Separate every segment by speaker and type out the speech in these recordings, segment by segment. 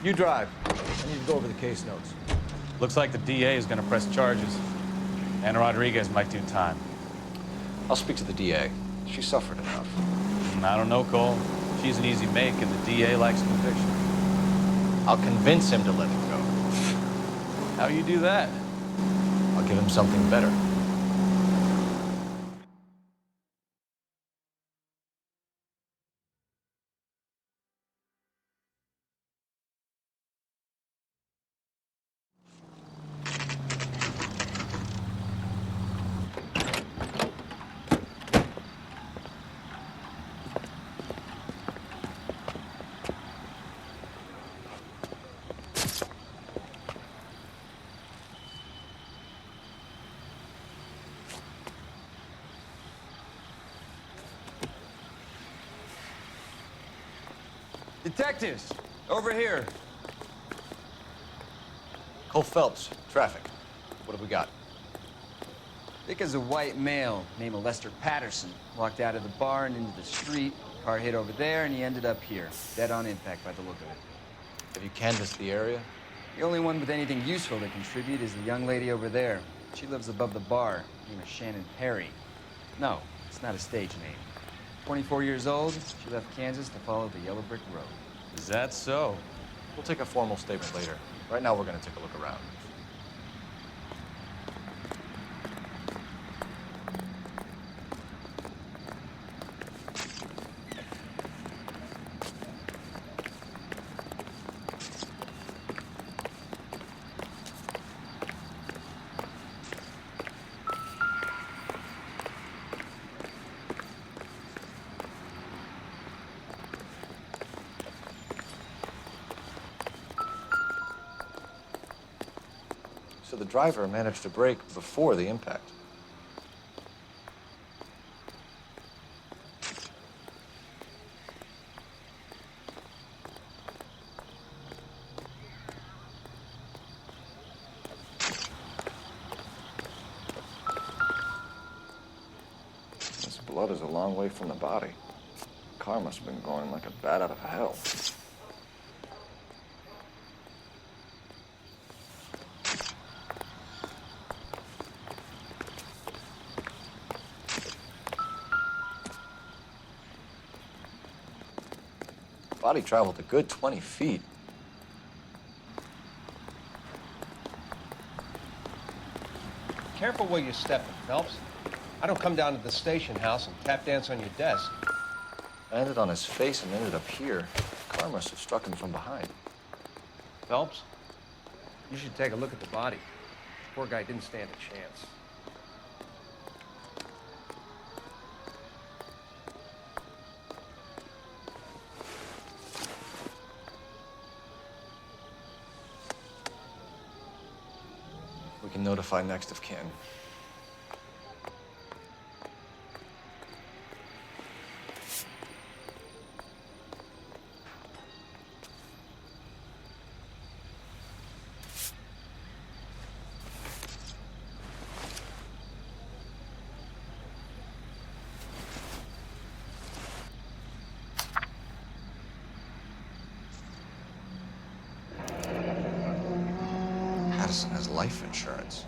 Speaker 1: You drive. I need to go over the case notes.
Speaker 2: Looks like the DA is going to press charges. And Rodriguez might do time.
Speaker 1: I'll speak to the DA. She suffered enough.
Speaker 2: I don't know, Cole. She's an easy make, and the DA likes conviction.
Speaker 1: I'll convince him to let it go.
Speaker 2: How you do that?
Speaker 1: I'll give him something better.
Speaker 3: Detectives, over here.
Speaker 1: Cole Phelps, traffic. What have we got?
Speaker 3: Because a white male named Lester Patterson walked out of the bar and into the street. Car hit over there, and he ended up here, dead on impact by the look of it.
Speaker 1: Have you canvassed the area?
Speaker 3: The only one with anything useful to contribute is the young lady over there. She lives above the bar, name is Shannon Perry. No, it's not a stage name. 24 years old, she left Kansas to follow the yellow brick road.
Speaker 2: Is that so?
Speaker 1: We'll take a formal statement later. Right now, we're going to take a look around. So the driver managed to brake before the impact. This blood is a long way from the body. The car must have been going like a bat out of hell. Body traveled a good 20 feet.
Speaker 4: Careful where you're stepping, Phelps. I don't come down to the station house and tap dance on your desk.
Speaker 1: Landed on his face and ended up here. The car must have struck him from behind.
Speaker 4: Phelps, you should take a look at the body. The poor guy didn't stand a chance.
Speaker 1: We can notify next of kin. Patterson has life insurance.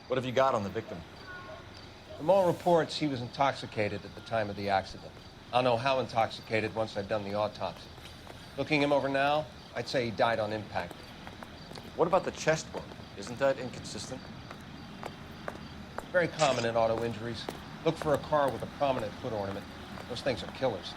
Speaker 1: What have you got on the victim?
Speaker 4: From all reports, he was intoxicated at the time of the accident. I'll know how intoxicated once I've done the autopsy. Looking him over now, I'd say he died on impact.
Speaker 1: What about the chest wound? Isn't that inconsistent?
Speaker 4: Very common in auto injuries. Look for a car with a prominent foot ornament. Those things are killers.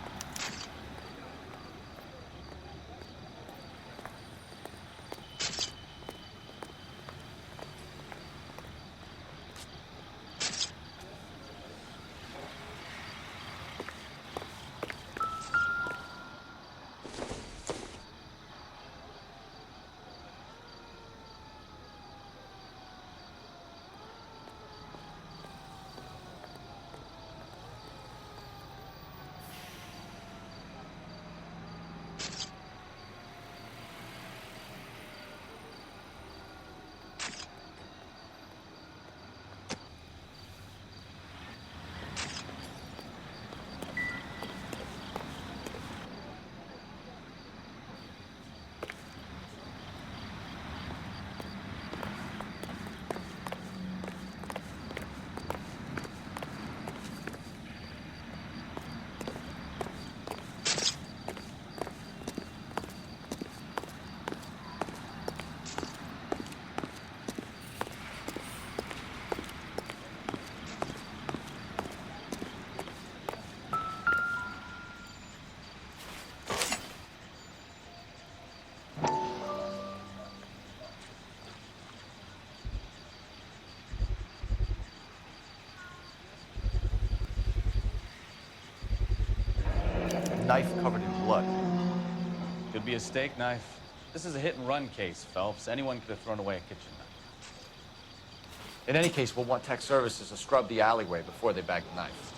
Speaker 1: knife covered in blood.
Speaker 2: Could be a steak knife. This is a hit-and-run case, Phelps. Anyone could have thrown away a kitchen knife.
Speaker 1: In any case, we'll want tech services to scrub the alleyway before they bag the knife.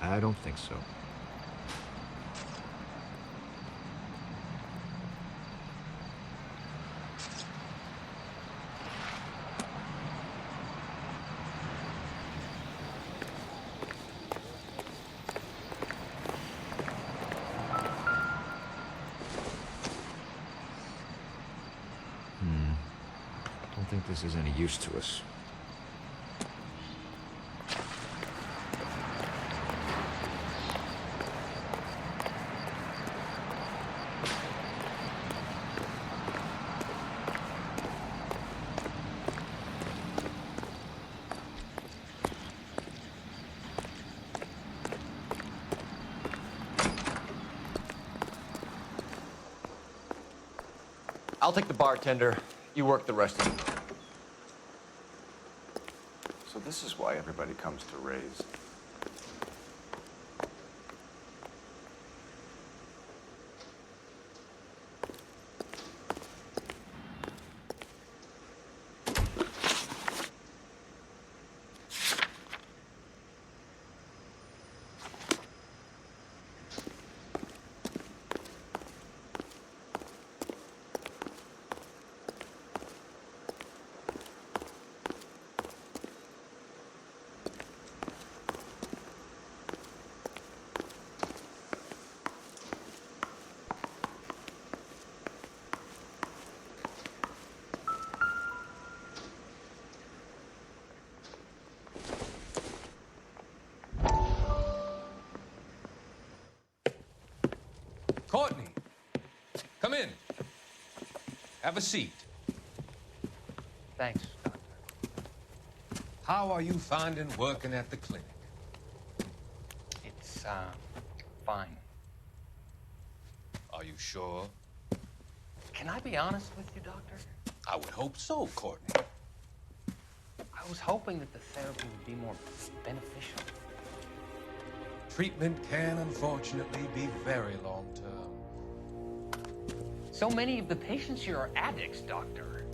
Speaker 5: I don't think so. Don't think this is any use to us.
Speaker 1: I'll take the bartender. You work the rest of it.
Speaker 6: So this is why everybody comes to Ray's.
Speaker 7: Courtney, come in. Have a seat.
Speaker 3: Thanks, Doctor.
Speaker 7: How are you finding working at the clinic?
Speaker 3: It's, fine.
Speaker 7: Are you sure?
Speaker 3: Can I be honest with you, Doctor?
Speaker 7: I would hope so, Courtney.
Speaker 3: I was hoping that the therapy would be more beneficial.
Speaker 7: Treatment can unfortunately be very long-term.
Speaker 3: So many of the patients here are addicts, Doctor.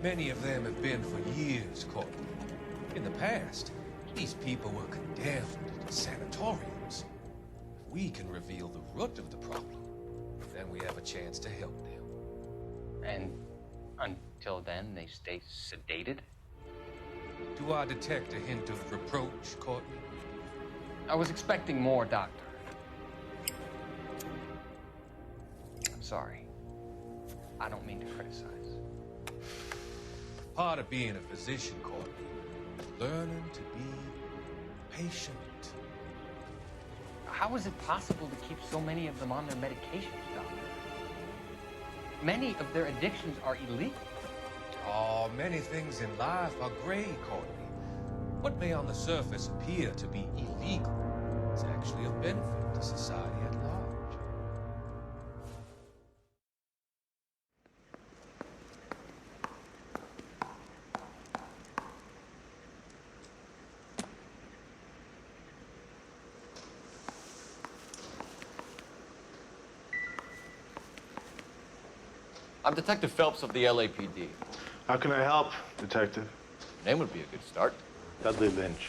Speaker 7: Many of them have been for years, Courtney. In the past, these people were condemned to sanatoriums. If we can reveal the root of the problem, then we have a chance to help them.
Speaker 3: And until then, they stay sedated?
Speaker 7: Do I detect a hint of reproach, Courtney?
Speaker 3: I was expecting more, Doctor. I'm sorry. I don't mean to criticize.
Speaker 7: Part of being a physician, Courtney, is learning to be patient.
Speaker 3: How is it possible to keep so many of them on their medications, Doctor? Many of their addictions are illegal.
Speaker 7: Oh, many things in life are gray, Courtney. What may on the surface appear to be illegal is actually of benefit to society at large.
Speaker 1: I'm Detective Phelps of the LAPD.
Speaker 8: How can I help, Detective?
Speaker 1: Name would be a good start.
Speaker 8: Dudley Lynch.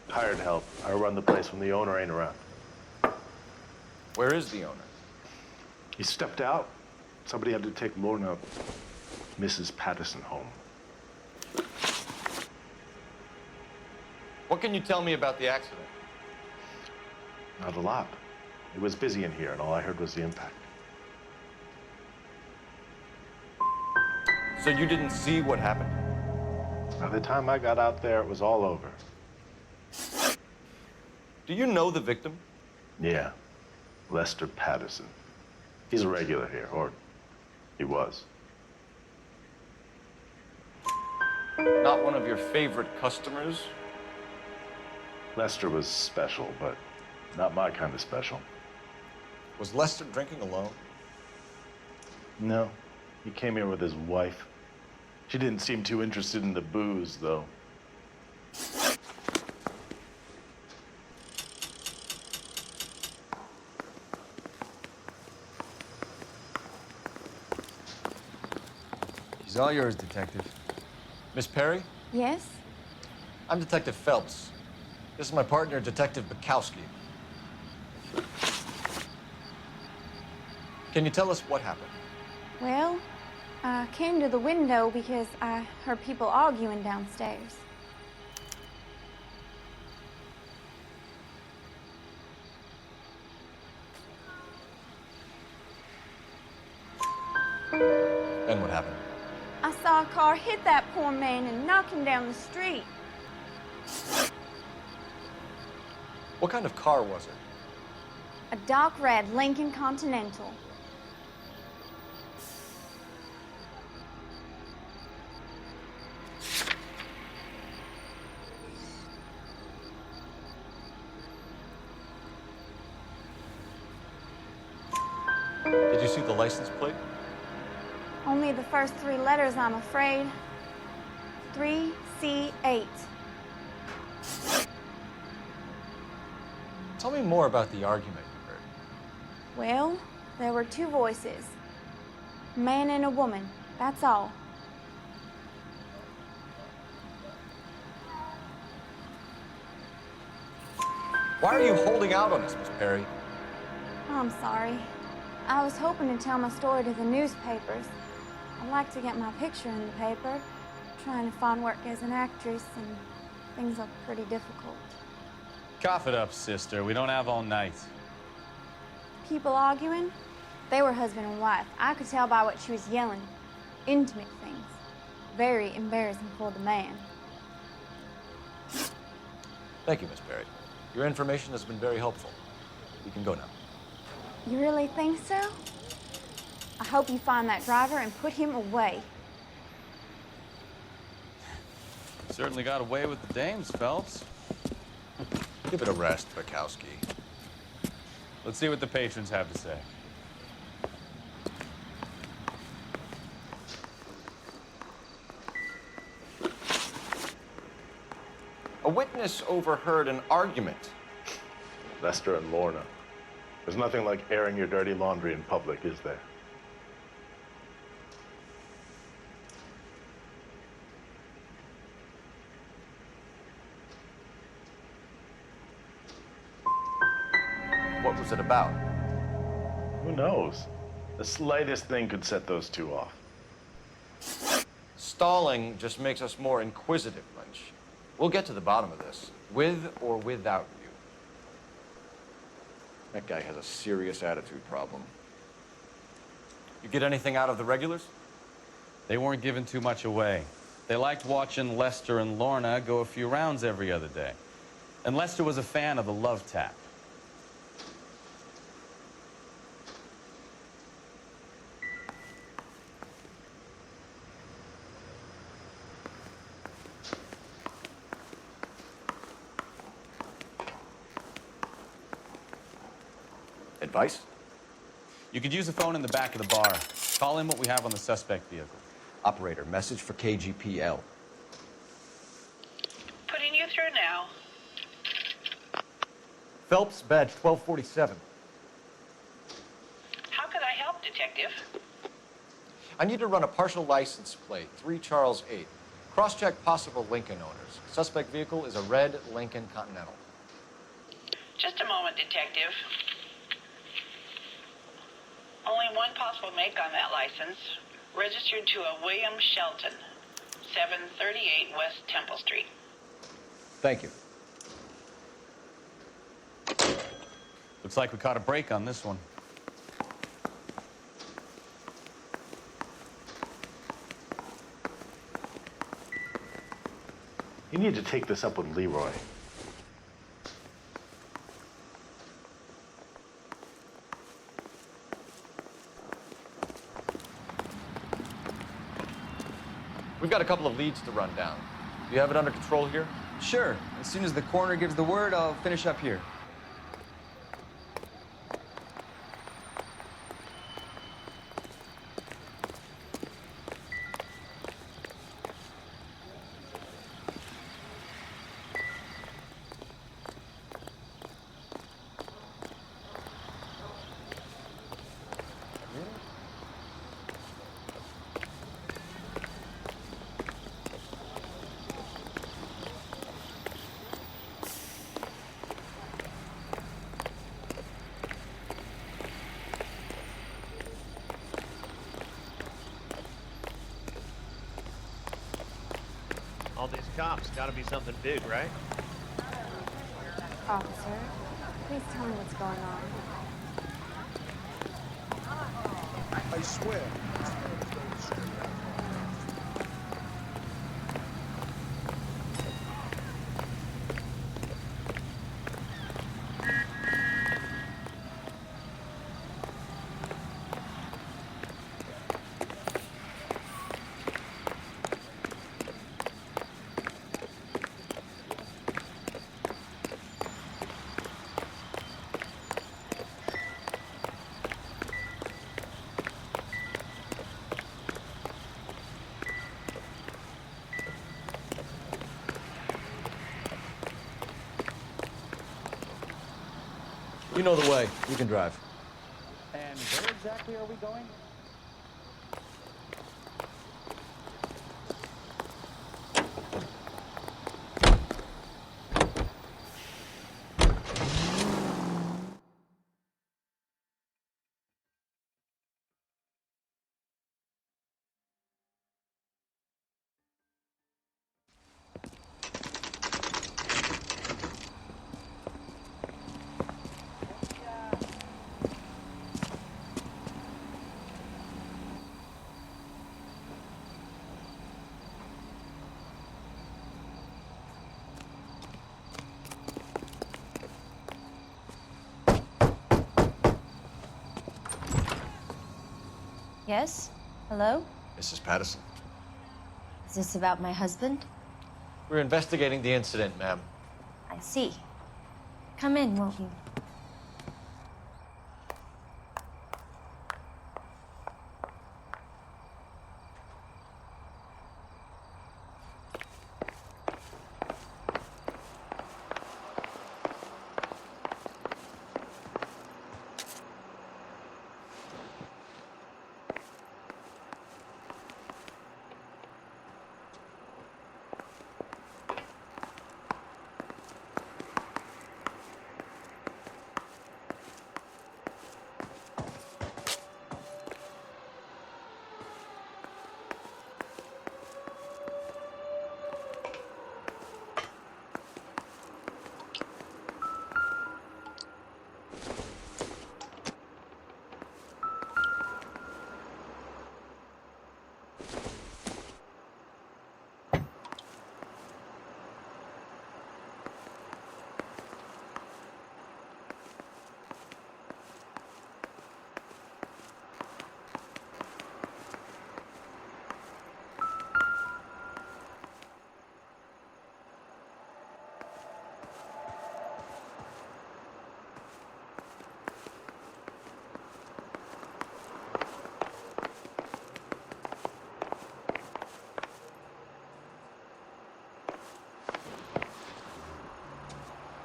Speaker 8: Hired help. I run the place when the owner ain't around.
Speaker 1: Where is the owner?
Speaker 8: He stepped out. Somebody had to take Lorna, Mrs. Patterson, home.
Speaker 1: What can you tell me about the accident?
Speaker 8: Not a lot. It was busy in here, and all I heard was the impact.
Speaker 1: So you didn't see what happened?
Speaker 8: By the time I got out there, it was all over.
Speaker 1: Do you know the victim?
Speaker 8: Yeah. Lester Patterson. He's a regular here, or he was.
Speaker 1: Not one of your favorite customers?
Speaker 8: Lester was special, but not my kind of special.
Speaker 1: Was Lester drinking alone?
Speaker 8: No. He came here with his wife. She didn't seem too interested in the booze, though.
Speaker 3: It's all yours, Detective.
Speaker 1: Miss Perry,
Speaker 9: Yes?
Speaker 1: I'm Detective Phelps. This is my partner, Detective Bukowski. Can you tell us what happened?
Speaker 9: Well, I came to the window because I heard people arguing downstairs.
Speaker 1: Then what happened?
Speaker 9: I saw a car hit that poor man and knock him down the street.
Speaker 1: What kind of car was it?
Speaker 9: A dark red Lincoln Continental.
Speaker 1: Did you see the license plate?
Speaker 9: Only the first three letters, I'm afraid. 3C8.
Speaker 1: Tell me more about the argument you heard.
Speaker 9: Well, there were two voices. A man and a woman, that's all.
Speaker 1: Why are you holding out on us, Miss Perry?
Speaker 9: I'm sorry. I was hoping to tell my story to the newspapers. I'd like to get my picture in the paper. Trying to find work as an actress, and things are pretty difficult.
Speaker 2: Cough it up, sister. We don't have all night.
Speaker 9: People arguing? They were husband and wife. I could tell by what she was yelling. Intimate things. Very embarrassing for the man.
Speaker 1: Thank you, Miss Perry. Your information has been very helpful. You can go now.
Speaker 9: You really think so? I hope you find that driver and put him away.
Speaker 2: Certainly got away with the dames, Phelps.
Speaker 1: Give it a rest, Bukowski.
Speaker 2: Let's see what the patrons have to say.
Speaker 1: A witness overheard an argument.
Speaker 8: Lester and Lorna. There's nothing like airing your dirty laundry in public, is there?
Speaker 1: What was it about?
Speaker 8: Who knows? The slightest thing could set those two off.
Speaker 1: Stalling just makes us more inquisitive, Lynch. We'll get to the bottom of this, with or without you. That guy has a serious attitude problem. You get anything out of the regulars?
Speaker 2: They weren't giving too much away. They liked watching Lester and Lorna go a few rounds every other day. And Lester was a fan of the love tap.
Speaker 1: Advice?
Speaker 2: You could use the phone in the back of the bar. Call in what we have on the suspect vehicle.
Speaker 1: Operator, message for KGPL.
Speaker 10: Putting you through now.
Speaker 1: Phelps, badge 1247.
Speaker 10: How could I help, Detective?
Speaker 1: I need to run a partial license plate, 3 Charles 8. Cross-check possible Lincoln owners. Suspect vehicle is a red Lincoln Continental.
Speaker 10: Just a moment, Detective. Only one possible make on that license. Registered to a William Shelton, 738 West Temple Street.
Speaker 1: Thank you.
Speaker 2: Looks like we caught a break on this one.
Speaker 8: You need to take this up with Leroy.
Speaker 1: We've got a couple of leads to run down. Do you have it under control here?
Speaker 3: Sure. As soon as the coroner gives the word, I'll finish up here.
Speaker 11: cops. Gotta be something big, right?
Speaker 9: Officer, please tell me what's going on.
Speaker 11: I swear.
Speaker 1: You know the way. You can drive.
Speaker 2: And where exactly are we going?
Speaker 12: Yes? Hello?
Speaker 1: Mrs. Patterson.
Speaker 12: Is this about my husband?
Speaker 1: We're investigating the incident, ma'am.
Speaker 12: I see. Come in, won't you?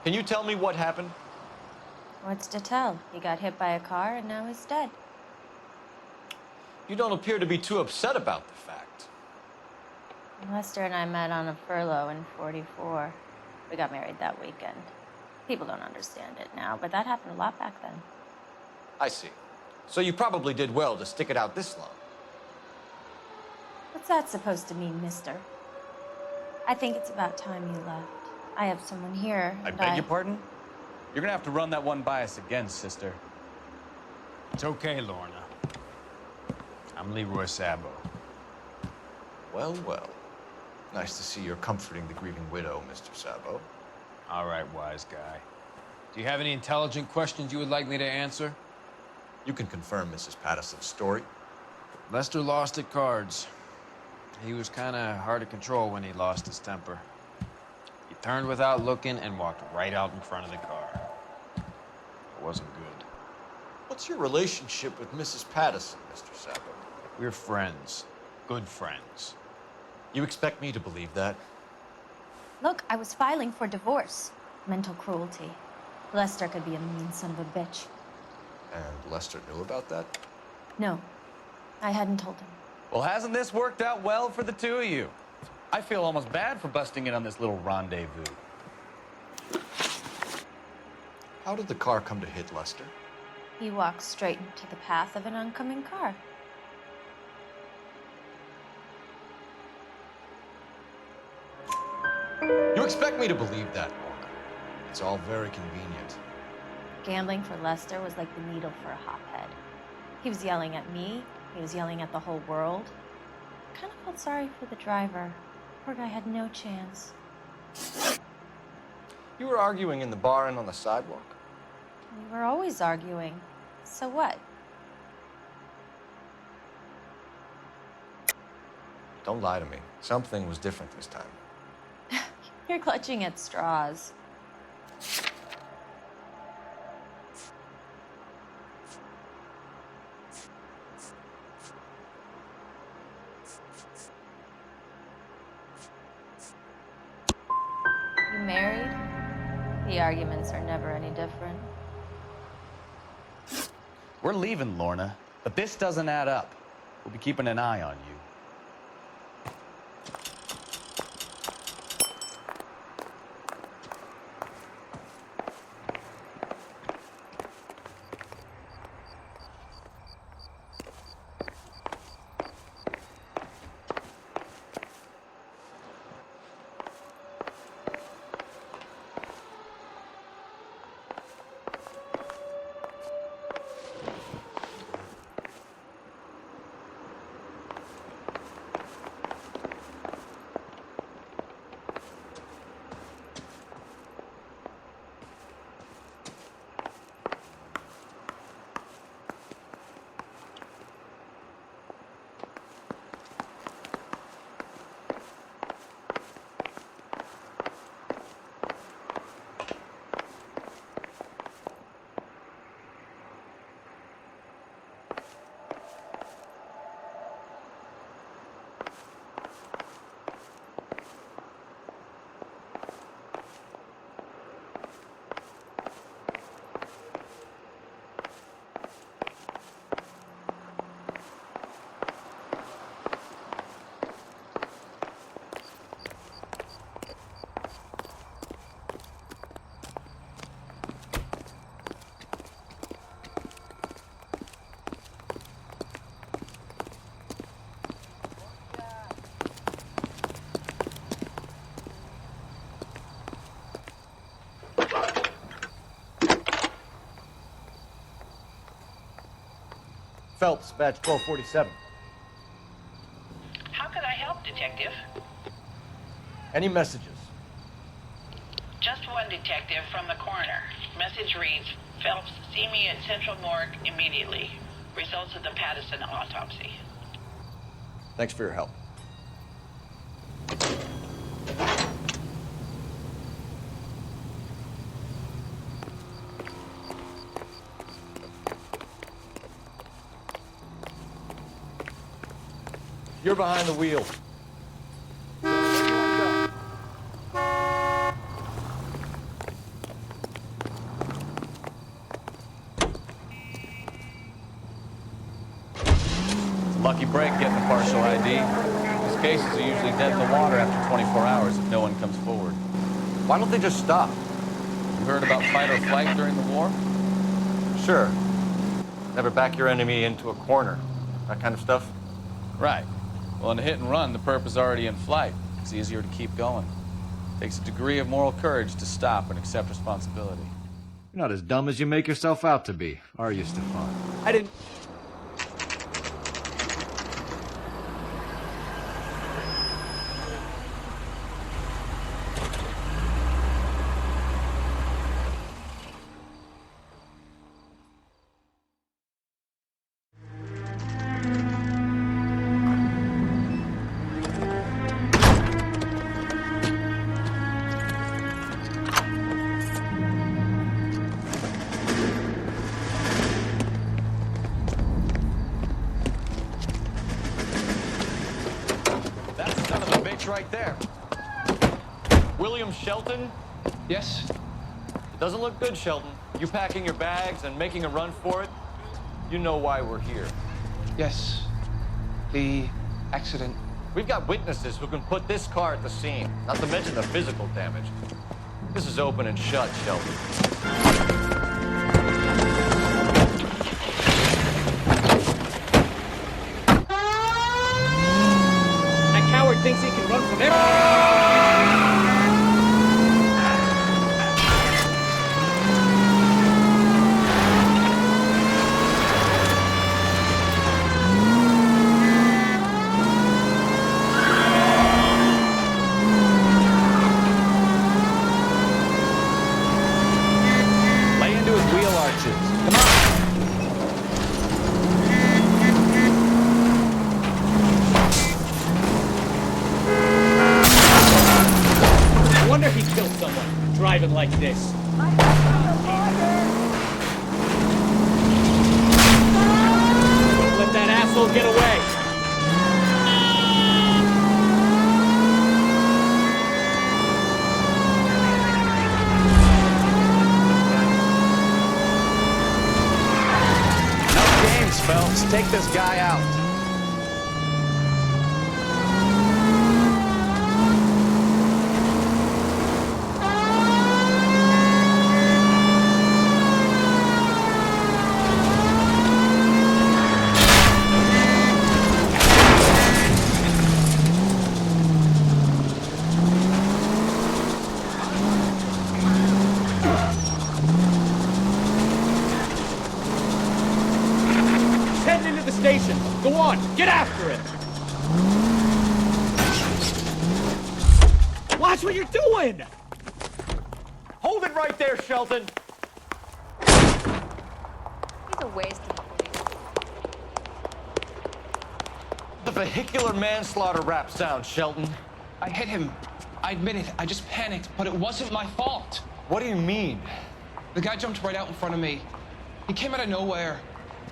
Speaker 1: Can you tell me what happened?
Speaker 12: What's to tell? He got hit by a car and now he's dead.
Speaker 1: You don't appear to be too upset about the fact.
Speaker 12: Lester and I met on a furlough in '44. We got married that weekend. People don't understand it now, but that happened a lot back then.
Speaker 1: I see. So you probably did well to stick it out this long.
Speaker 12: What's that supposed to mean, mister? I think it's about time you left. I have someone here.
Speaker 2: I beg your pardon? You're gonna have to run that one by us again, sister.
Speaker 11: It's okay, Lorna. I'm Leroy Sabo.
Speaker 1: Well, well. Nice to see you're comforting the grieving widow, Mr. Sabo.
Speaker 7: All right, wise guy. Do you have any intelligent questions you would like me to answer?
Speaker 1: You can confirm Mrs. Patterson's story.
Speaker 7: Lester lost at cards. He was kind of hard to control when he lost his temper. He turned without looking and walked right out in front of the car. It wasn't good.
Speaker 1: What's your relationship with Mrs. Patterson, Mr. Sabo?
Speaker 7: We're friends. Good friends.
Speaker 1: You expect me to believe that?
Speaker 12: Look, I was filing for divorce. Mental cruelty. Lester could be a mean son of a bitch.
Speaker 1: And Lester knew about that?
Speaker 12: No, I hadn't told him.
Speaker 2: Well, hasn't this worked out well for the two of you? I feel almost bad for busting in on this little rendezvous.
Speaker 1: How did the car come to hit Lester?
Speaker 12: He walked straight into the path of an oncoming car.
Speaker 1: expect me to believe that, Lorna? It's all very convenient.
Speaker 12: Gambling for Lester was like the needle for a hophead. He was yelling at me. He was yelling at the whole world. I kind of felt sorry for the driver. Poor guy had no chance.
Speaker 1: You were arguing in the bar and on the sidewalk?
Speaker 12: We were always arguing. So what?
Speaker 1: Don't lie to me. Something was different this time.
Speaker 12: You're clutching at straws. You married? The arguments are never any different.
Speaker 2: We're leaving, Lorna, but this doesn't add up. We'll be keeping an eye on you.
Speaker 1: Phelps, badge 1247.
Speaker 10: How could I help, Detective?
Speaker 1: Any messages?
Speaker 10: Just one, Detective, from the coroner. Message reads, Phelps, see me at Central Morgue immediately. Results of the Patterson autopsy.
Speaker 1: Thanks for your help. You're behind the wheel.
Speaker 2: Lucky break getting a partial ID. These cases are usually dead in the water after 24 hours if no one comes forward.
Speaker 1: Why don't they just stop?
Speaker 2: You heard about fight or flight during the war?
Speaker 1: Sure. Never back your enemy into a corner. That kind of stuff.
Speaker 2: Right. Well, in a hit and run, the perp is already in flight. It's easier to keep going. Takes a degree of moral courage to stop and accept responsibility.
Speaker 5: You're not as dumb as you make yourself out to be, are you, Stefan?
Speaker 3: I didn't...
Speaker 1: Right there. William Shelton?
Speaker 4: Yes?
Speaker 1: It doesn't look good, Shelton. You packing your bags and making a run for it? You know why we're here.
Speaker 4: Yes. The accident.
Speaker 1: We've got witnesses who can put this car at the scene, not to mention the physical damage. This is open and shut, Shelton.
Speaker 13: Thinks he can run from everything. swear he killed someone driving like this. Don't let that asshole get away.
Speaker 2: Phelps, take this guy out.
Speaker 13: Station. Go on, get after it! Watch what you're doing!
Speaker 1: Hold it right there, Shelton!
Speaker 14: He's a waste of police.
Speaker 1: The vehicular manslaughter rap sound, Shelton.
Speaker 15: I hit him. I admit it. I just panicked, but it wasn't my fault.
Speaker 1: What do you mean?
Speaker 15: The guy jumped right out in front of me. He came out of nowhere.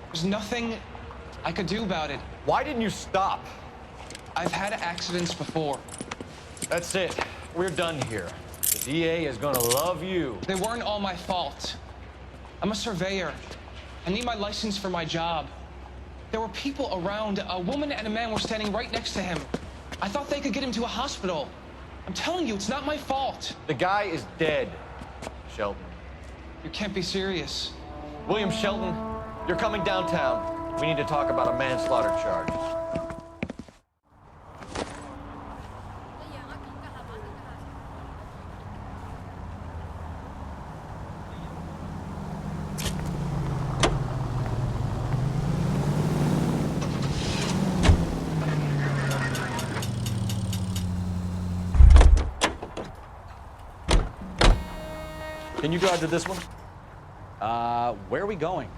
Speaker 15: There's nothing I could do about it.
Speaker 1: Why didn't you stop?
Speaker 15: I've had accidents before.
Speaker 1: That's it. We're done here. The DA is gonna love you.
Speaker 15: They weren't all my fault. I'm a surveyor. I need my license for my job. There were people around. A woman and a man were standing right next to him. I thought they could get him to a hospital. I'm telling you, it's not my fault.
Speaker 1: The guy is dead, Shelton.
Speaker 15: You can't be serious.
Speaker 1: William Shelton, you're coming downtown. We need to talk about a manslaughter charge. Can you drive to this one?
Speaker 2: Where are we going?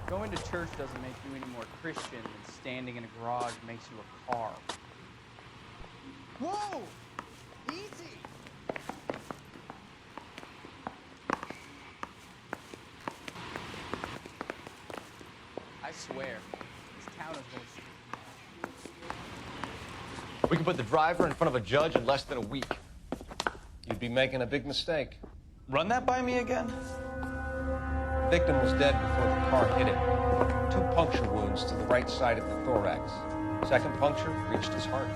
Speaker 16: Going to church doesn't make you any more Christian than standing in a garage makes you a car.
Speaker 17: Whoa! Easy!
Speaker 16: I swear, this town is going to...
Speaker 1: We can put the driver in front of a judge in less than a week.
Speaker 4: You'd be making a big mistake.
Speaker 2: Run that by me again?
Speaker 4: The victim was dead before the car hit him. 2 puncture wounds to the right side of the thorax. Second puncture reached his heart.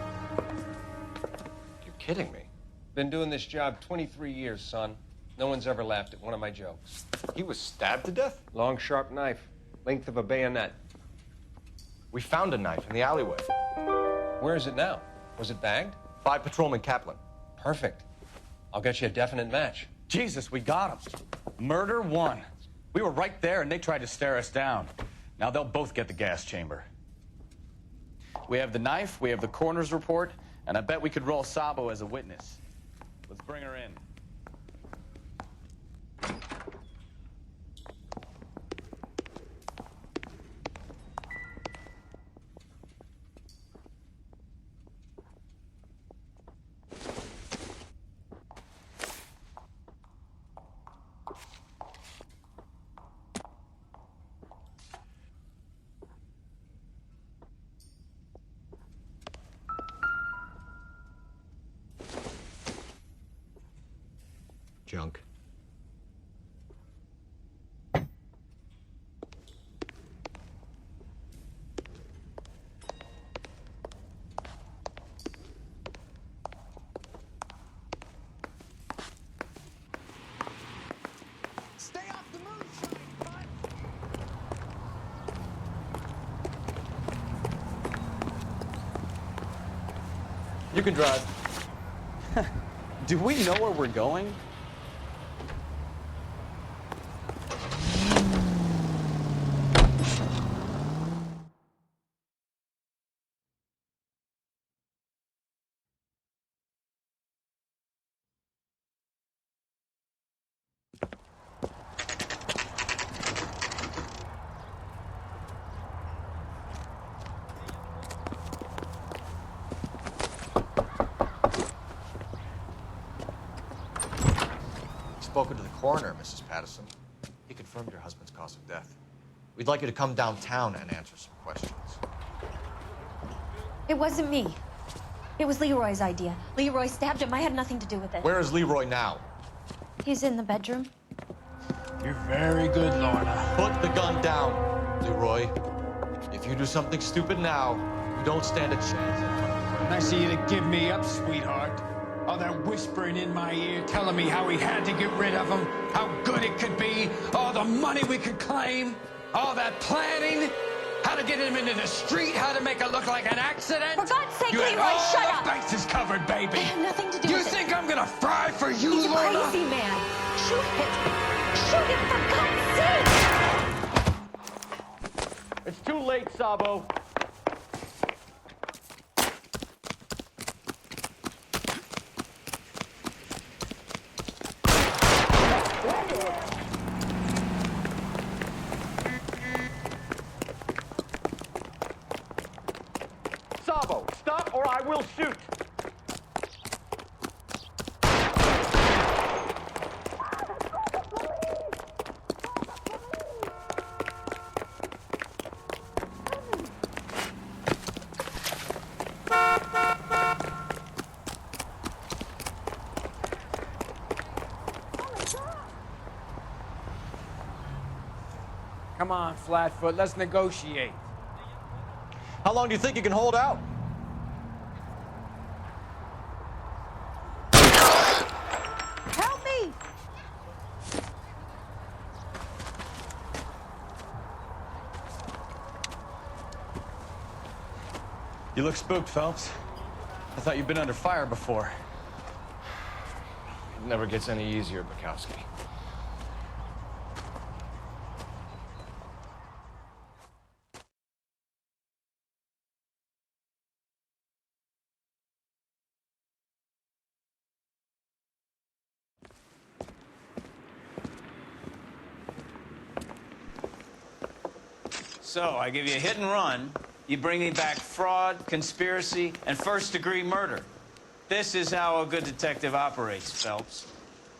Speaker 1: You're kidding me.
Speaker 4: Been doing this job 23 years, son. No one's ever laughed at one of my jokes.
Speaker 1: He was stabbed to death?
Speaker 4: Long, sharp knife. Length of a bayonet.
Speaker 1: We found a knife in the alleyway.
Speaker 4: Where is it now? Was it bagged?
Speaker 1: 5 Patrolman Kaplan.
Speaker 4: Perfect. I'll get you a definite match.
Speaker 2: Jesus, we got him. Murder 1. We were right there, and they tried to stare us down. Now they'll both get the gas chamber. We have the knife, we have the coroner's report, and I bet we could roll Sabo as a witness. Let's bring her in.
Speaker 1: Junk.
Speaker 17: Stay off the moonshine, bud!
Speaker 1: You can drive.
Speaker 2: Do we know where we're going?
Speaker 1: Spoken to the coroner, Mrs. Patterson. He confirmed your husband's cause of death. We'd like you to come downtown and answer some questions.
Speaker 12: It wasn't me. It was Leroy's idea. Leroy stabbed him. I had nothing to do with it.
Speaker 1: Where is Leroy now?
Speaker 12: He's in the bedroom.
Speaker 11: You're very good, Lorna.
Speaker 1: Put the gun down, Leroy. If you do something stupid now, you don't stand a chance in front of the
Speaker 11: Nice of you to give me up, sweetheart. All that whispering in my ear, telling me how we had to get rid of him, how good it could be, all the money we could claim, all that planning, how to get him into the street, how to make it look like an accident.
Speaker 12: For God's sake,
Speaker 11: you
Speaker 12: Leroy,
Speaker 11: had
Speaker 12: shut
Speaker 11: all
Speaker 12: up!
Speaker 11: the bases covered, baby.
Speaker 12: I had nothing to do
Speaker 11: You
Speaker 12: with it.
Speaker 11: think I'm gonna fry for you,
Speaker 12: He's a
Speaker 11: Lorna?
Speaker 12: crazy man. Shoot him! Shoot him, for God's sake!
Speaker 13: It's too late, Sabo. Sabo, stop or I will shoot.
Speaker 16: Come on, Flatfoot, let's negotiate.
Speaker 1: How long do you think you can hold out?
Speaker 9: Help me!
Speaker 2: You look spooked, Phelps. I thought you'd been under fire before.
Speaker 1: It never gets any easier, Bukowski.
Speaker 18: So, I give you a hit and run. You bring me back fraud, conspiracy, and first-degree murder. This is how a good detective operates, Phelps.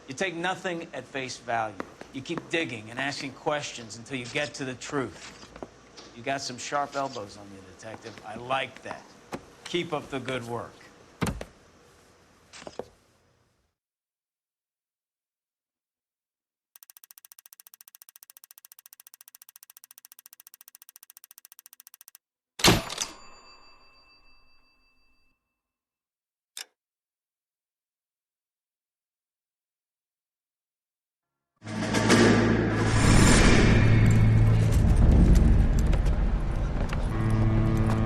Speaker 18: You take nothing at face value. You keep digging and asking questions until you get to the truth. You got some sharp elbows on you, detective. I like that. Keep up the good work.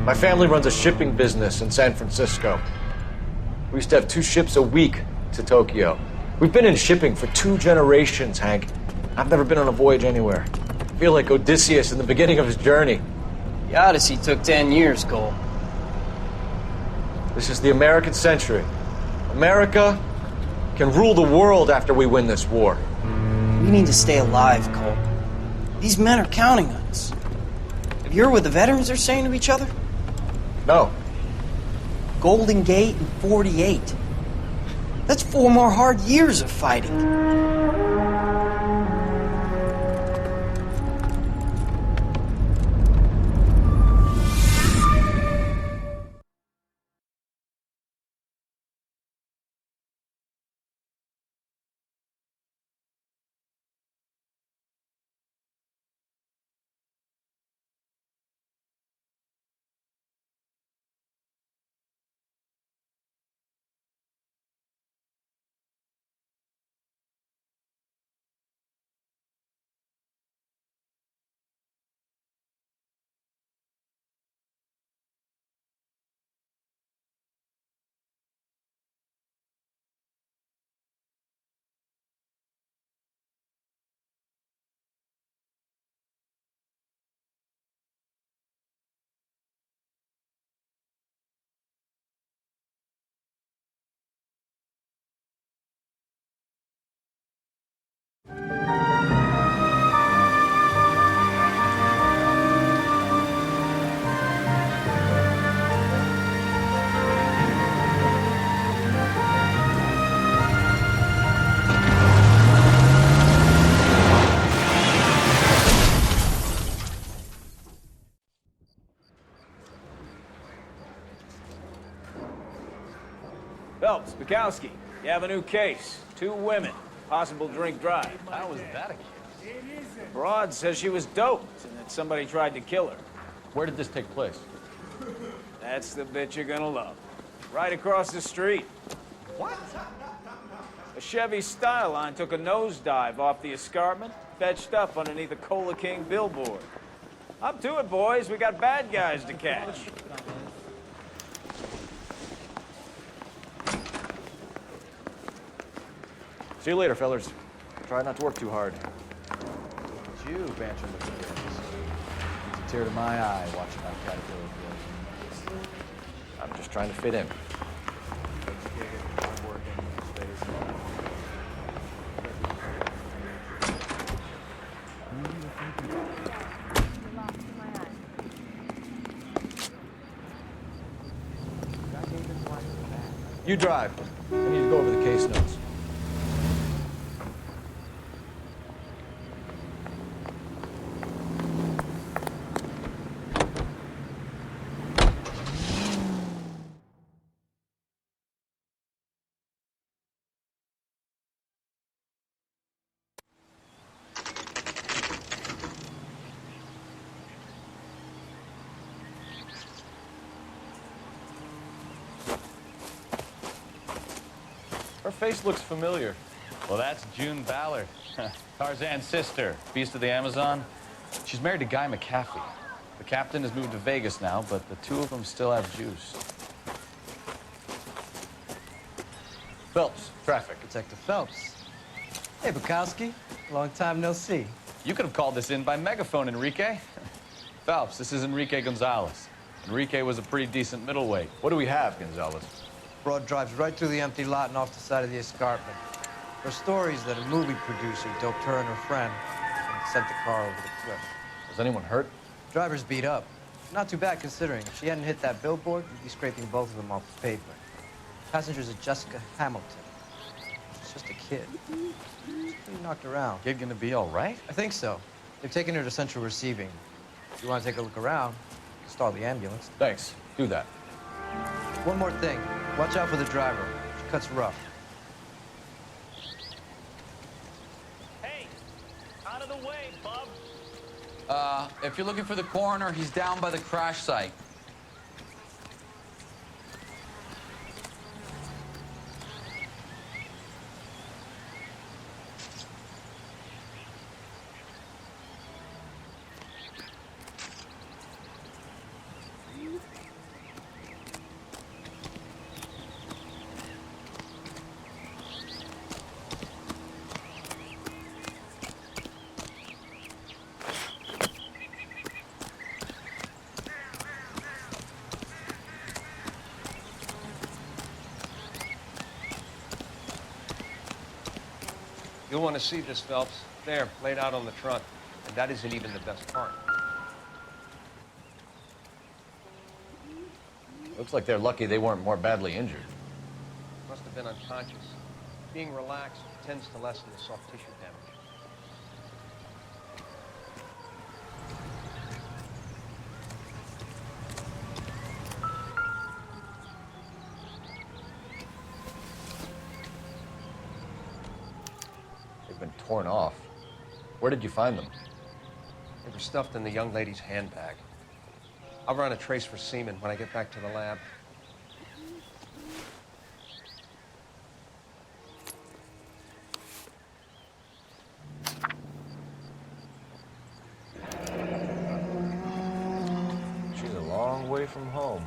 Speaker 1: My family runs a shipping business in San Francisco. We used to have 2 ships a week to Tokyo. We've been in shipping for 2 generations, Hank. I've never been on a voyage anywhere. I feel like Odysseus in the beginning of his journey.
Speaker 19: The Odyssey took 10 years, Cole.
Speaker 1: This is the American century. America can rule the world after we win this war.
Speaker 19: We need to stay alive, Cole. These men are counting on us. Have you heard what the veterans are saying to each other?
Speaker 1: No.
Speaker 19: Golden Gate and 48. That's 4 more hard years of fighting.
Speaker 18: Phelps, Bukowski, you have a new case. 2 women, possible drink drive.
Speaker 2: How was that a case?
Speaker 18: The broad says she was doped and that somebody tried to kill her.
Speaker 1: Where did this take place?
Speaker 18: That's the bit you're gonna love. Right across the street.
Speaker 11: What?
Speaker 18: A Chevy Styline took a nosedive off the escarpment, fetched up underneath a Cola King billboard. Up to it, boys. We got bad guys to catch.
Speaker 1: See you later, fellers. Try not to work too hard.
Speaker 5: It's you, bantering with the kids. It's a tear to my eye watching that caterpillar grow.
Speaker 1: I'm just trying to fit in. You drive. I need to go over the case notes. Her face looks familiar.
Speaker 2: Well, that's June Ballard, Tarzan's sister, Beast of the Amazon. She's married to Guy McCaffey. The captain has moved to Vegas now, but the 2 of them still have juice.
Speaker 1: Phelps, traffic.
Speaker 3: Detective Phelps. Hey, Bukowski. Long time no see.
Speaker 2: You could have called this in by megaphone, Enrique. Phelps, this is Enrique Gonzalez. Enrique was a pretty decent middleweight.
Speaker 1: What do we have, Gonzalez?
Speaker 3: Broad drives right through the empty lot and off the side of the escarpment. Her stories that a movie producer doped her and her friend and sent the car over the cliff.
Speaker 1: Was anyone hurt?
Speaker 3: Driver's beat up. Not too bad considering. If she hadn't hit that billboard, we'd be scraping both of them off the pavement. Passengers are Jessica Hamilton. She's just a kid. She's pretty knocked around.
Speaker 2: Kid gonna be all right?
Speaker 3: I think so. They've taken her to central receiving. If you want to take a look around, stall the ambulance.
Speaker 1: Thanks. Do that.
Speaker 3: One more thing. Watch out for the driver. She cuts rough.
Speaker 18: Hey, out of the way, bub.
Speaker 20: If you're looking for the coroner, he's down by the crash site.
Speaker 4: You'll want to see this, Phelps. There, laid out on the trunk. And that isn't even the best part.
Speaker 1: Looks like they're lucky they weren't more badly injured.
Speaker 4: Must have been unconscious. Being relaxed tends to lessen the soft tissue damage.
Speaker 1: They've been torn off. Where did you find them?
Speaker 4: They were stuffed in the young lady's handbag. I'll run a trace for semen when I get back to the lab.
Speaker 1: She's a long way from home.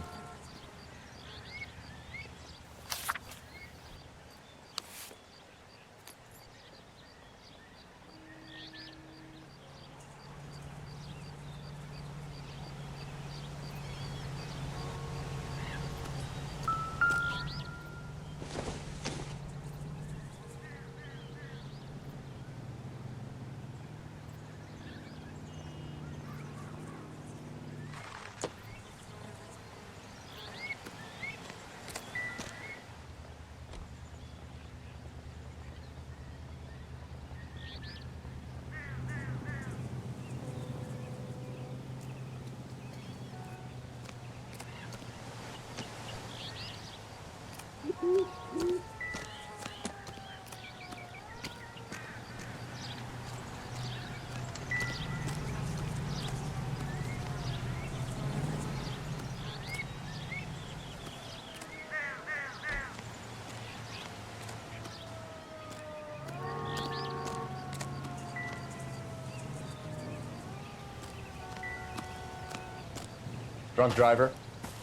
Speaker 1: Drunk driver?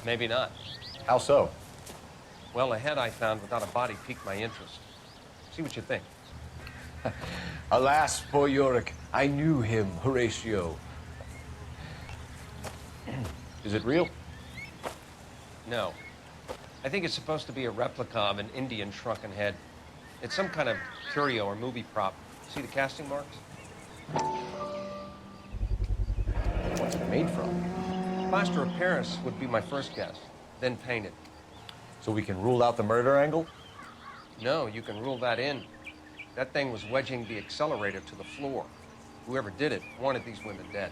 Speaker 4: Maybe not.
Speaker 1: How so?
Speaker 4: Well, a head I found without a body piqued my interest. See what you think.
Speaker 1: Alas, poor Yorick. I knew him, Horatio. Is it real?
Speaker 4: No. I think it's supposed to be a replica of an Indian shrunken head. It's some kind of curio or movie prop. See the casting marks?
Speaker 1: What's it made from?
Speaker 4: Plaster of Paris would be my first guess, then painted.
Speaker 1: So we can rule out the murder angle?
Speaker 4: No, you can rule that in. That thing was wedging the accelerator to the floor. Whoever did it wanted these women dead.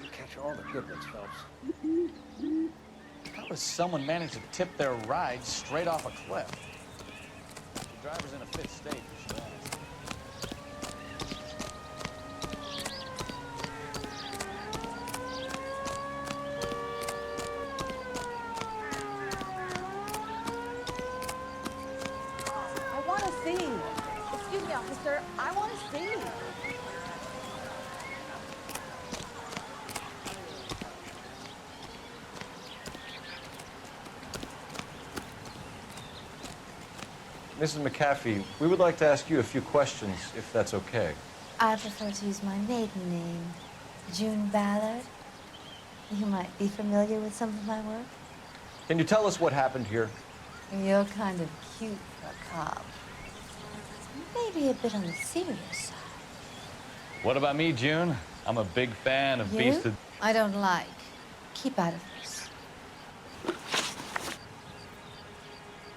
Speaker 5: You catch all the good ones, Phelps.
Speaker 2: How does someone manage to tip their ride straight off a cliff? The driver's in a fit state, you should ask.
Speaker 14: Excuse me, officer. I want to see.
Speaker 1: Mrs. McAfee, we would like to ask you a few questions, if that's okay.
Speaker 12: I prefer to use my maiden name, June Ballard. You might be familiar with some of my work.
Speaker 1: Can you tell us what happened here?
Speaker 12: You're kind of cute for a cop. Maybe a bit on the serious side.
Speaker 2: What about me, June? I'm a big fan of Beast of...
Speaker 12: I don't like. Keep out of this.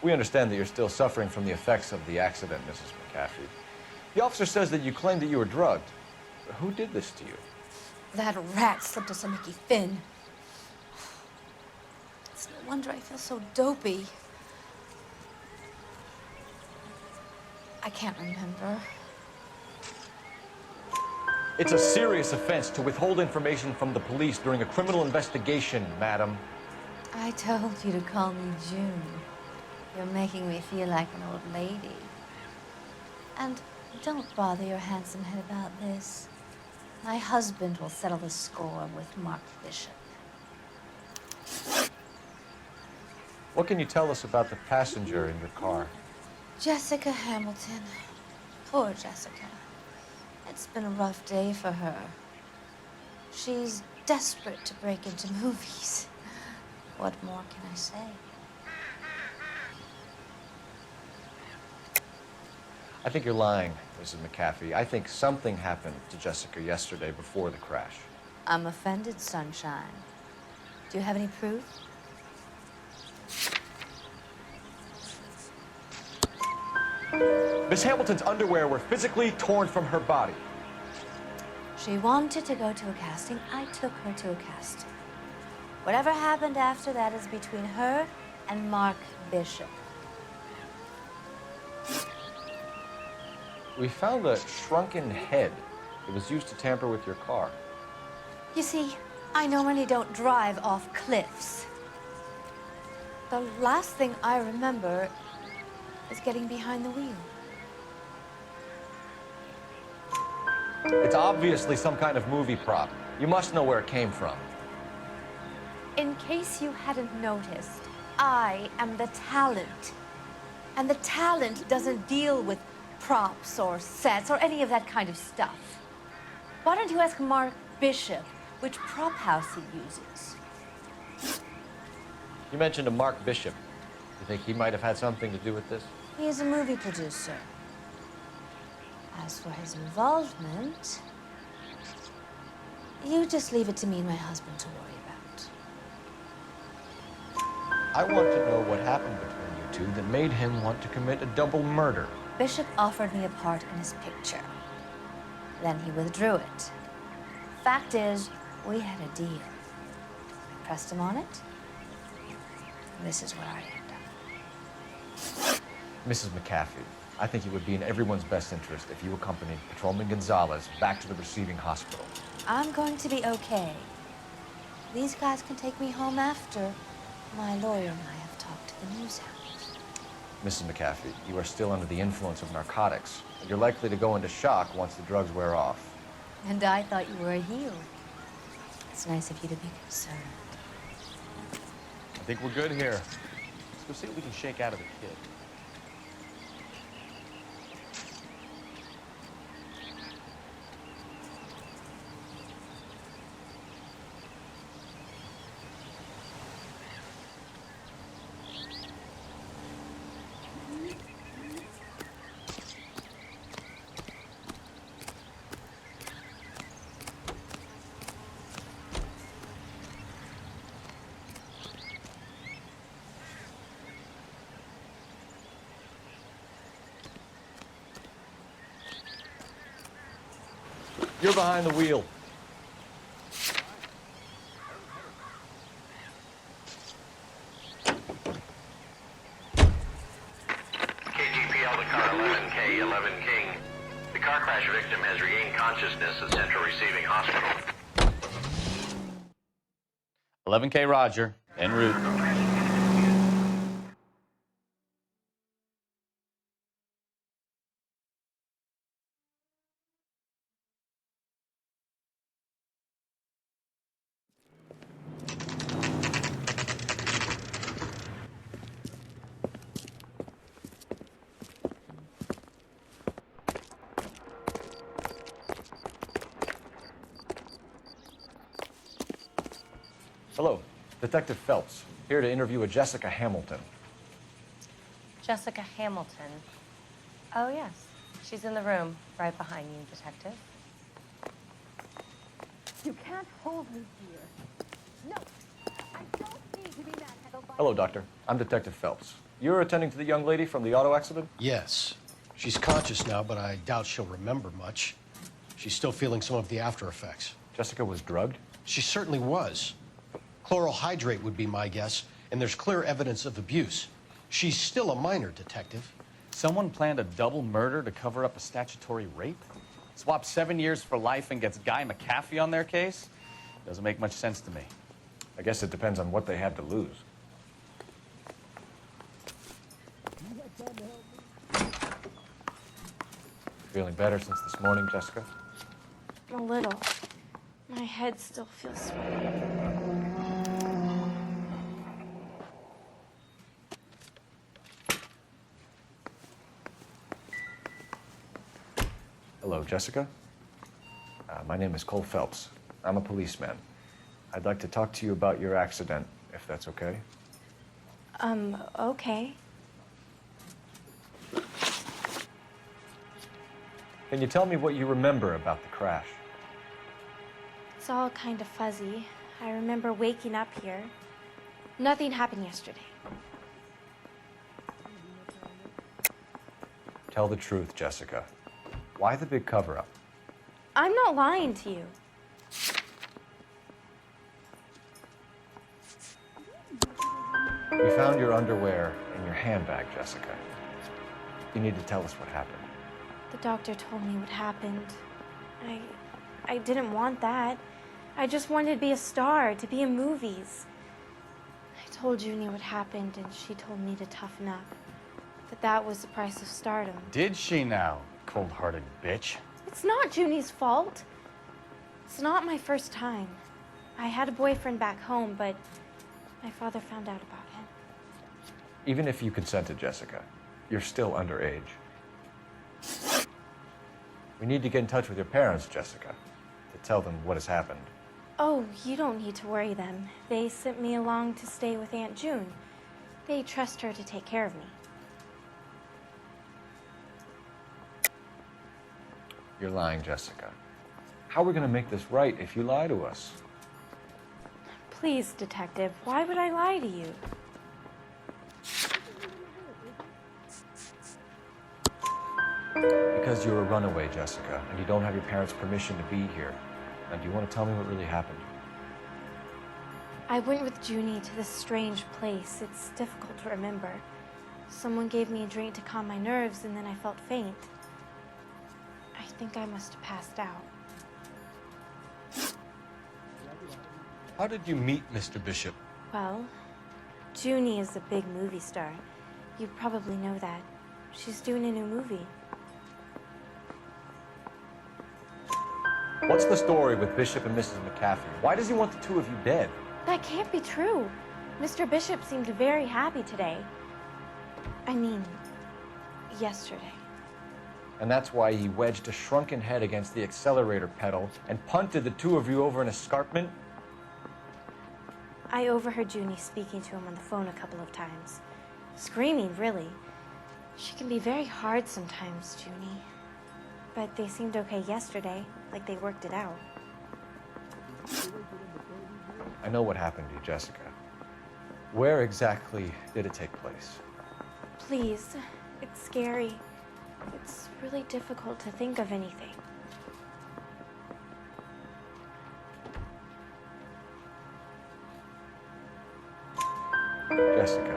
Speaker 1: We understand that you're still suffering from the effects of the accident, Mrs. McAfee. The officer says that you claimed that you were drugged. Who did this to you?
Speaker 12: That rat slipped us a Mickey Finn. It's no wonder I feel so dopey. I can't remember.
Speaker 1: It's a serious offense to withhold information from the police during a criminal investigation, madam.
Speaker 12: I told you to call me June. You're making me feel like an old lady. And don't bother your handsome head about this. My husband will settle the score with Mark Bishop.
Speaker 1: What can you tell us about the passenger in your car?
Speaker 12: Jessica Hamilton. Poor Jessica. It's been a rough day for her. She's desperate to break into movies. What more can I say?
Speaker 1: I think you're lying, Mrs. McAfee. I think something happened to Jessica yesterday before the crash.
Speaker 12: I'm offended, Sunshine. Do you have any proof?
Speaker 1: Miss Hamilton's underwear were physically torn from her body.
Speaker 12: She wanted to go to a casting. I took her to a casting. Whatever happened after that is between her and Mark Bishop.
Speaker 1: We found a shrunken head. It was used to tamper with your car.
Speaker 12: You see, I normally don't drive off cliffs. The last thing I remember is getting behind the wheel.
Speaker 1: It's obviously some kind of movie prop. You must know where it came from.
Speaker 12: In case you hadn't noticed, I am the talent. And the talent doesn't deal with props or sets or any of that kind of stuff. Why don't you ask Mark Bishop which prop house he uses?
Speaker 1: You mentioned a Mark Bishop. You think he might have had something to do with this?
Speaker 12: He is a movie producer. As for his involvement, you just leave it to me and my husband to worry about.
Speaker 1: I want to know what happened between you two that made him want to commit a double murder.
Speaker 12: Bishop offered me a part in his picture. Then he withdrew it. Fact is, we had a deal. pressed him on it. This is where I end up.
Speaker 1: Mrs. McAfee, I think it would be in everyone's best interest if you accompanied Patrolman Gonzalez back to the receiving hospital.
Speaker 12: I'm going to be okay. These guys can take me home after my lawyer and I have talked to the news hounds.
Speaker 1: Mrs. McAfee, you are still under the influence of narcotics. And you're likely to go into shock once the drugs wear off.
Speaker 12: And I thought you were a heel. It's nice of you to be concerned.
Speaker 2: I think we're good here. Let's go see what we can shake out of the kid.
Speaker 1: You're behind the wheel.
Speaker 21: KGPL to car 11K, 11 King. The car crash victim has regained consciousness at Central Receiving Hospital.
Speaker 2: 11K Roger, en route.
Speaker 1: Hello, Detective Phelps, here to interview a Jessica Hamilton.
Speaker 12: Jessica Hamilton. Oh, yes. She's in the room, right behind you, Detective.
Speaker 14: You can't hold me here. No, I don't need to be manhandled by...
Speaker 1: Hello, Doctor. I'm Detective Phelps. You're attending to the young lady from the auto accident?
Speaker 22: Yes. She's conscious now, but I doubt she'll remember much. She's still feeling some of the after effects.
Speaker 1: Jessica was drugged?
Speaker 22: She certainly was. Chloral hydrate would be my guess, and there's clear evidence of abuse. She's still a minor, Detective.
Speaker 2: Someone planned a double murder to cover up a statutory rape? Swap 7 years for life and gets Guy McAfee on their case? Doesn't make much sense to me.
Speaker 1: I guess it depends on what they had to lose. Feeling better since this morning, Jessica?
Speaker 9: A little. My head still feels sweaty.
Speaker 1: Hello, Jessica. My name is Cole Phelps. I'm a policeman. I'd like to talk to you about your accident, if that's okay.
Speaker 9: Okay.
Speaker 1: Can you tell me what you remember about the crash?
Speaker 9: It's all kind of fuzzy. I remember waking up here. Nothing happened yesterday.
Speaker 1: Tell the truth, Jessica. Why the big cover-up?
Speaker 9: I'm not lying to you.
Speaker 1: We found your underwear in your handbag, Jessica. You need to tell us what happened.
Speaker 9: The doctor told me what happened. I didn't want that. I just wanted to be a star, to be in movies. I told Junie what happened, and she told me to toughen up. That was the price of stardom.
Speaker 2: Did she now, cold-hearted bitch?
Speaker 9: It's not Junie's fault. It's not my first time. I had a boyfriend back home, but my father found out about him.
Speaker 1: Even if you consented, Jessica, you're still underage. We need to get in touch with your parents, Jessica, to tell them what has happened.
Speaker 9: Oh, you don't need to worry them. They sent me along to stay with Aunt June. They trust her to take care of me.
Speaker 1: You're lying, Jessica. How are we going to make this right if you lie to us?
Speaker 9: Please, Detective, why would I lie to you?
Speaker 1: Because you're a runaway, Jessica, and you don't have your parents' permission to be here. Now, do you want to tell me what really happened?
Speaker 12: I went with Junie to this strange place. It's difficult to remember. Someone gave me a drink to calm my nerves, and then I felt faint. I think I must have passed out.
Speaker 1: How did you meet Mr. Bishop?
Speaker 12: Well, Junie is a big movie star. You probably know that. She's doing a new movie.
Speaker 1: What's the story with Bishop and Mrs. McCaffrey? Why does he want the two of you dead?
Speaker 12: That can't be true. Mr. Bishop seemed very happy today. I mean, yesterday.
Speaker 1: And that's why he wedged a shrunken head against the accelerator pedal and punted the two of you over an escarpment?
Speaker 12: I overheard Junie speaking to him on the phone a couple of times. Screaming, really. She can be very hard sometimes, Junie. But they seemed okay yesterday, like they worked it out.
Speaker 1: I know what happened to you, Jessica. Where exactly did it take place?
Speaker 12: Please, it's scary. It's really difficult to think of anything.
Speaker 1: Jessica,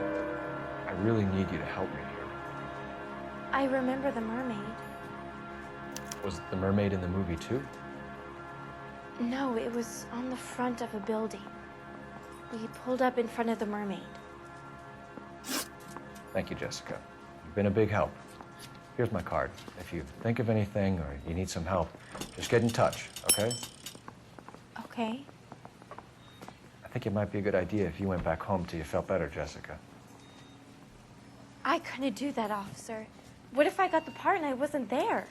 Speaker 1: I really need you to help me here.
Speaker 12: I remember the mermaid.
Speaker 1: Was the mermaid in the movie too?
Speaker 12: No, it was on the front of a building. We pulled up in front of the mermaid.
Speaker 1: Thank you, Jessica. You've been a big help. Here's my card. If you think of anything or you need some help, just get in touch, okay?
Speaker 12: Okay.
Speaker 1: I think it might be a good idea if you went back home till you felt better, Jessica.
Speaker 12: I couldn't do that, officer. What if I got the part and I wasn't there?